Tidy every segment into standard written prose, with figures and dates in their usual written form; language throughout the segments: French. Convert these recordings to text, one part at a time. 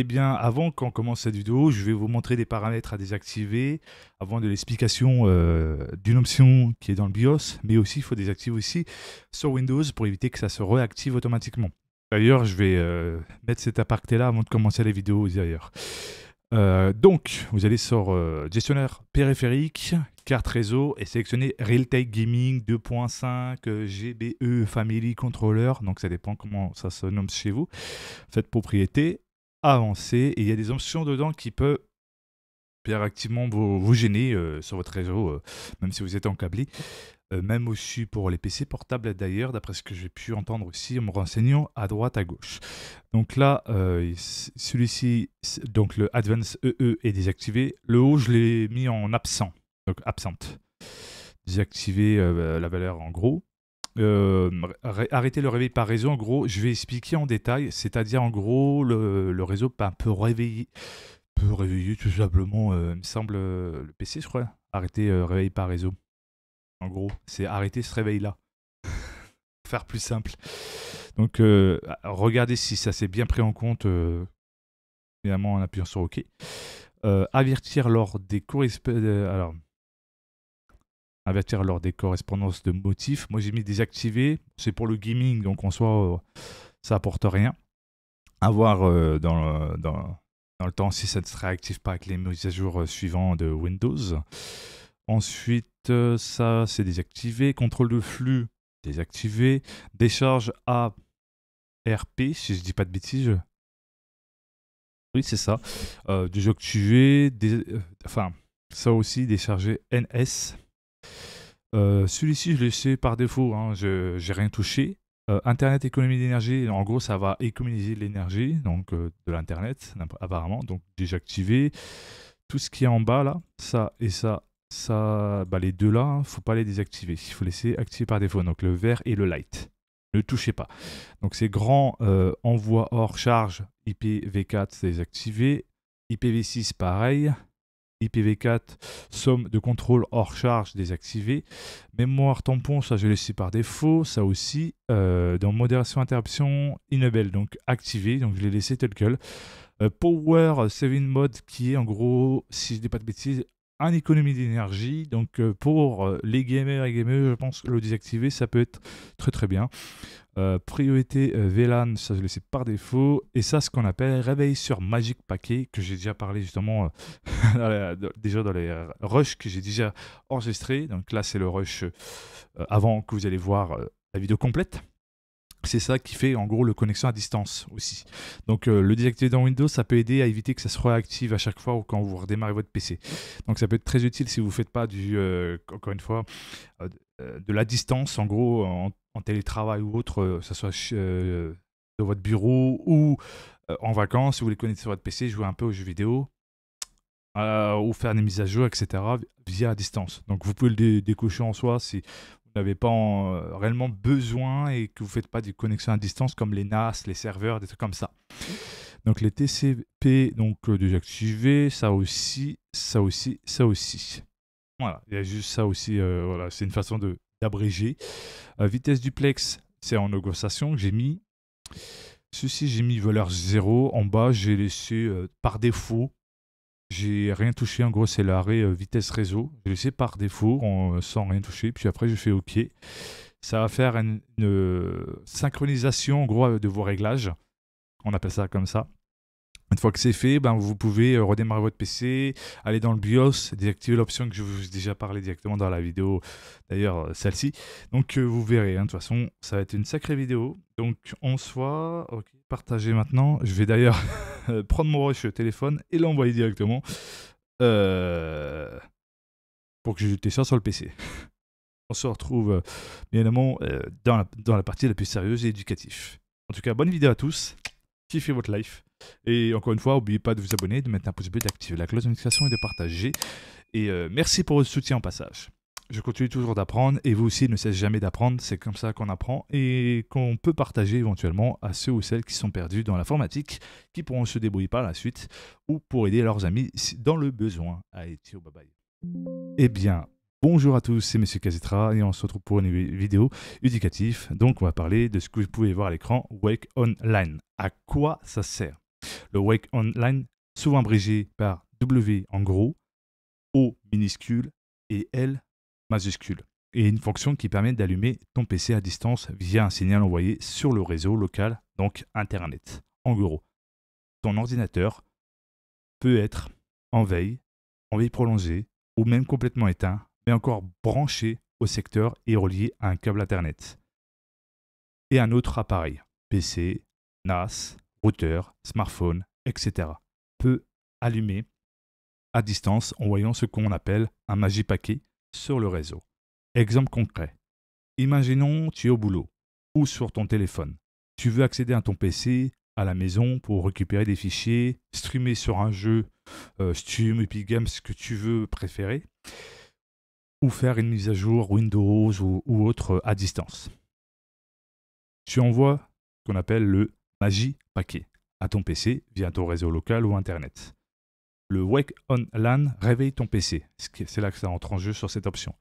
Eh bien, avant qu'on commence cette vidéo, je vais vous montrer des paramètres à désactiver avant de l'explication d'une option qui est dans le BIOS, mais aussi il faut désactiver aussi sur Windows pour éviter que ça se réactive automatiquement. D'ailleurs, je vais mettre cet aparté-là avant de commencer la vidéo d'ailleurs. Donc, vous allez sur gestionnaire périphérique, carte réseau et sélectionner Realtek Gaming 2.5 GBE Family Controller. Donc, ça dépend comment ça se nomme chez vous. Faites propriété, avancez et il y a des options dedans qui peuvent activement vous gêner sur votre réseau, même si vous êtes en câblé. Même aussi pour les PC portables d'ailleurs, d'après ce que j'ai pu entendre aussi en me renseignant à droite, à gauche. Donc là, celui-ci, donc le Advanced EE est désactivé. Le haut, je l'ai mis en absent, donc absent. Désactiver la valeur en gros. Arrêter le réveil par réseau, en gros, je vais expliquer en détail, c'est-à-dire en gros, le réseau peut réveiller tout simplement, il me semble, le PC, je crois. Arrêter réveil par réseau. En gros, c'est arrêter ce réveil-là. Faire plus simple. Donc, regardez si ça s'est bien pris en compte, évidemment en appuyant sur OK. Avertir lors des avertir lors des correspondances de motifs. Moi, j'ai mis désactiver. C'est pour le gaming, donc en soi, ça apporte rien. À voir dans le temps si ça ne se réactive pas avec les mises à jour suivantes de Windows. Ensuite, ça, c'est désactivé. Contrôle de flux, désactivé. Décharge ARP, si je dis pas de bêtises. Oui, c'est ça. Désactivé. Enfin, ça aussi, décharger NS. Celui-ci, je l'ai laissé par défaut. Hein, je n'ai rien touché. Internet économie d'énergie, en gros, ça va économiser l'énergie donc de l'Internet, apparemment. Donc, désactivé. Tout ce qui est en bas, là, ça et ça. Bah les deux là, il ne faut pas les désactiver. Il faut laisser activer par défaut. Donc le vert et le light. Ne touchez pas. Donc c'est grand envoi hors charge IPv4 désactivé. IPv6 pareil. IPv4 somme de contrôle hors charge désactivé. Mémoire tampon, ça je l'ai laissé par défaut. Ça aussi. Dans modération interruption enable, donc activé. Donc je l'ai laissé tel quel. Power saving mode qui est en gros, si je dis pas de bêtises, en économie d'énergie. Donc pour les gamers et gamers, je pense que le désactiver, ça peut être très très bien. Priorité VLAN, ça je laisse par défaut. Et ça, ce qu'on appelle réveil sur Magic Packet, que j'ai déjà parlé justement déjà dans les rushs que j'ai déjà enregistrés. Donc là, c'est le rush avant que vous allez voir la vidéo complète. C'est ça qui fait en gros le connexion à distance aussi. Donc le désactiver dans Windows, ça peut aider à éviter que ça se réactive à chaque fois ou quand vous redémarrez votre PC. Donc ça peut être très utile si vous ne faites pas encore une fois, de la distance, en gros en télétravail ou autre, que ce soit de votre bureau ou en vacances, si vous voulez connecter sur votre PC, jouer un peu aux jeux vidéo. Ou faire des mises à jour, etc. via distance. Donc vous pouvez le décocher en soi si vous n'avez pas réellement besoin et que vous ne faites pas des connexions à distance comme les NAS, les serveurs, des trucs comme ça. Donc les TCP, donc désactiver, ça aussi, ça aussi, ça aussi. Voilà, il y a juste ça aussi, voilà, c'est une façon d'abréger. Vitesse duplex, c'est en négociation que j'ai mis. Ceci, j'ai mis valeur 0. En bas, j'ai laissé par défaut. J'ai rien touché, en gros c'est l'arrêt vitesse réseau. J'ai laissé par défaut sans rien toucher, puis après je fais OK. Ça va faire une synchronisation en gros de vos réglages. On appelle ça comme ça. Une fois que c'est fait, ben, vous pouvez redémarrer votre PC, aller dans le BIOS, désactiver l'option que je vous ai déjà parlé directement dans la vidéo, d'ailleurs celle-ci. Donc vous verrez, hein, de toute façon, ça va être une sacrée vidéo. Donc en soi, ok, partagez maintenant. Je vais d'ailleurs prendre mon rush téléphone et l'envoyer directement pour que je teste ça sur le PC. On se retrouve bien évidemment dans la partie la plus sérieuse et éducative. En tout cas, bonne vidéo à tous. Kiffez votre life. Et encore une fois, n'oubliez pas de vous abonner, de mettre un pouce bleu, d'activer la cloche de notification et de partager. Et merci pour votre soutien en passage. Je continue toujours d'apprendre et vous aussi ne cessez jamais d'apprendre. C'est comme ça qu'on apprend et qu'on peut partager éventuellement à ceux ou celles qui sont perdus dans l'informatique, qui pourront se débrouiller par la suite ou pour aider leurs amis dans le besoin. Allez, ciao, bye bye. Eh bien, bonjour à tous, c'est Monsieur Kazetra et on se retrouve pour une vidéo éducative. Donc on va parler de ce que vous pouvez voir à l'écran, Wake Online. À quoi ça sert? Le Wake Online, souvent abrégé par W en gros, O minuscule et L majuscule. Et une fonction qui permet d'allumer ton PC à distance via un signal envoyé sur le réseau local, donc Internet. En gros, ton ordinateur peut être en veille prolongée ou même complètement éteint, mais encore branché au secteur et relié à un câble Internet. Et un autre appareil, PC, NAS, routeur, smartphone, etc. peut allumer à distance en voyant ce qu'on appelle un Magipaquet sur le réseau. Exemple concret. Imaginons tu es au boulot ou sur ton téléphone. Tu veux accéder à ton PC à la maison pour récupérer des fichiers, streamer sur un jeu, Steam, Epic Games, ce que tu veux préférer, ou faire une mise à jour Windows ou autre à distance. Tu envoies ce qu'on appelle le Magipaquet à ton PC via ton réseau local ou Internet. Le Wake on LAN réveille ton PC. C'est là que ça entre en jeu sur cette option.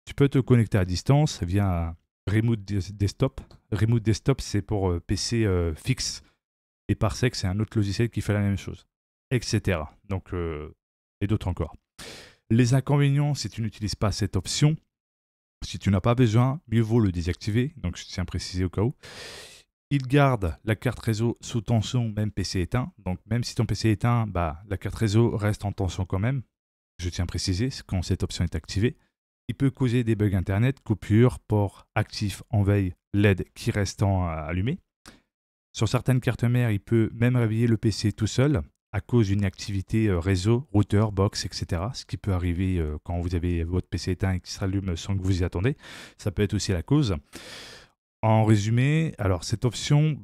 Tu peux te connecter à distance via un Remote Desktop. Remote Desktop, c'est pour PC fixe. Et Parsec, c'est un autre logiciel qui fait la même chose. Etc. Donc, et d'autres encore. Les inconvénients, si tu n'utilises pas cette option, si tu n'as pas besoin, mieux vaut le désactiver. Donc, je tiens à préciser au cas où. Il garde la carte réseau sous tension, même PC éteint. Donc, même si ton PC est éteint, la carte réseau reste en tension quand même. Je tiens à préciser quand cette option est activée. Il peut causer des bugs Internet, coupures, port actif en veille, LED qui restent allumé. Sur certaines cartes mères, il peut même réveiller le PC tout seul à cause d'une activité réseau, routeur, box, etc. Ce qui peut arriver quand vous avez votre PC éteint et qui s'allume sans que vous y attendez. Ça peut être aussi la cause. En résumé, alors cette option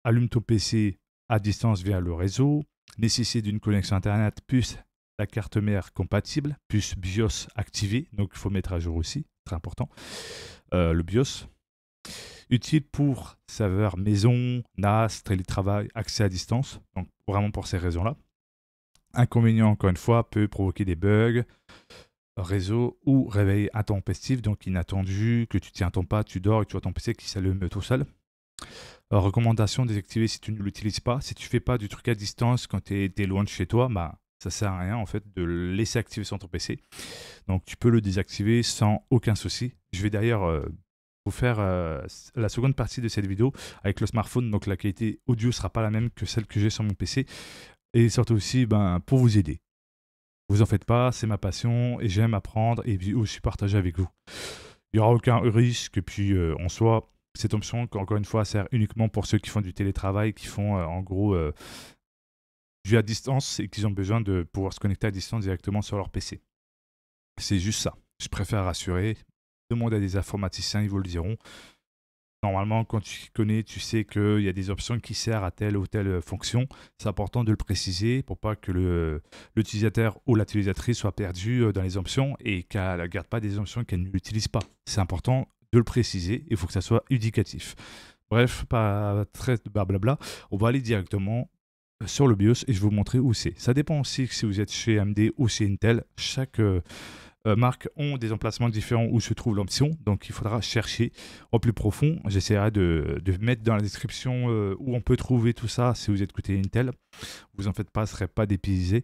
allume ton PC à distance via le réseau, nécessite une connexion Internet plus la carte mère compatible, plus BIOS activé, donc il faut mettre à jour aussi, très important, le BIOS. Utile pour serveur maison, NAS, télétravail, accès à distance, donc vraiment pour ces raisons-là. Inconvénient, encore une fois, peut provoquer des bugs, réseau ou réveil intempestif, donc inattendu, que tu t'y attends pas, tu dors et tu vois ton PC qui s'allume tout seul. Recommandation désactiver si tu ne l'utilises pas. Si tu fais pas du truc à distance quand tu es loin de chez toi, ça sert à rien en fait de le laisser activer sur ton PC. Donc tu peux le désactiver sans aucun souci. Je vais d'ailleurs vous faire la seconde partie de cette vidéo avec le smartphone, donc la qualité audio sera pas la même que celle que j'ai sur mon PC. Et surtout aussi pour vous aider. Vous en faites pas, c'est ma passion et j'aime apprendre et puis aussi partager avec vous. Il n'y aura aucun risque et puis en soi, cette option, encore une fois, sert uniquement pour ceux qui font du télétravail, qui font en gros du à distance et qui ont besoin de pouvoir se connecter à distance directement sur leur PC. C'est juste ça. Je préfère rassurer. Demande à des informaticiens, ils vous le diront. Normalement, quand tu connais, tu sais qu'il y a des options qui servent à telle ou telle fonction. C'est important de le préciser pour pas que l'utilisateur ou l'utilisatrice soit perdu dans les options et qu'elle ne garde pas des options qu'elle n'utilise pas. C'est important de le préciser. Il faut que ça soit éducatif. Bref, pas très blablabla. On va aller directement sur le BIOS et je vais vous montrer où c'est. Ça dépend aussi si vous êtes chez AMD ou chez Intel. Chaque marques ont des emplacements différents où se trouve l'option, donc il faudra chercher au plus profond. J'essaierai de mettre dans la description où on peut trouver tout ça si vous êtes côté Intel. Vous en faites pas, ce ne serait pas dépaysé.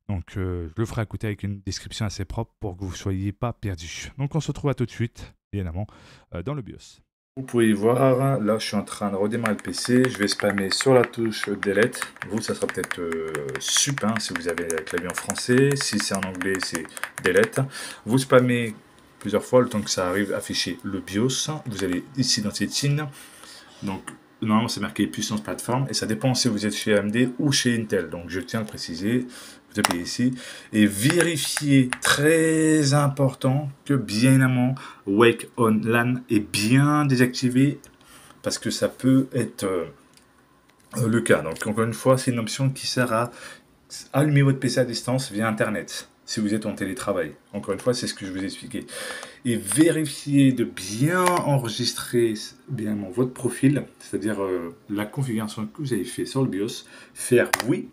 Donc je le ferai à côté avec une description assez propre pour que vous ne soyez pas perdus. Donc on se retrouve à tout de suite, évidemment, dans le BIOS. Vous pouvez voir, là je suis en train de redémarrer le PC, je vais spammer sur la touche Delete. Vous, ça sera peut-être sup si vous avez la clavier en français, si c'est en anglais c'est Delete. Vous spammez plusieurs fois le temps que ça arrive à afficher le BIOS. Vous allez ici dans Settings, donc normalement c'est marqué puissance plateforme et ça dépend si vous êtes chez AMD ou chez Intel, donc je tiens à le préciser. Vous appuyez ici et vérifiez, très important, que bien évidemment Wake on LAN est bien désactivé parce que ça peut être le cas. Donc encore une fois, c'est une option qui sert à allumer votre PC à distance via Internet si vous êtes en télétravail. Encore une fois, c'est ce que je vous ai expliqué. Et vérifiez de bien enregistrer bien votre profil, c'est-à-dire la configuration que vous avez fait sur le BIOS, faire oui.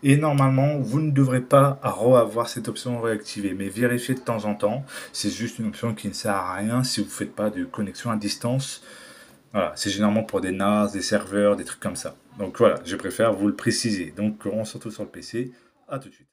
Et normalement, vous ne devrez pas avoir cette option réactivée, mais vérifiez de temps en temps. C'est juste une option qui ne sert à rien si vous ne faites pas de connexion à distance Voilà, c'est généralement pour des NAS, des serveurs, des trucs comme ça. Donc voilà, je préfère vous le préciser. Donc on se retrouve sur le PC. À tout de suite.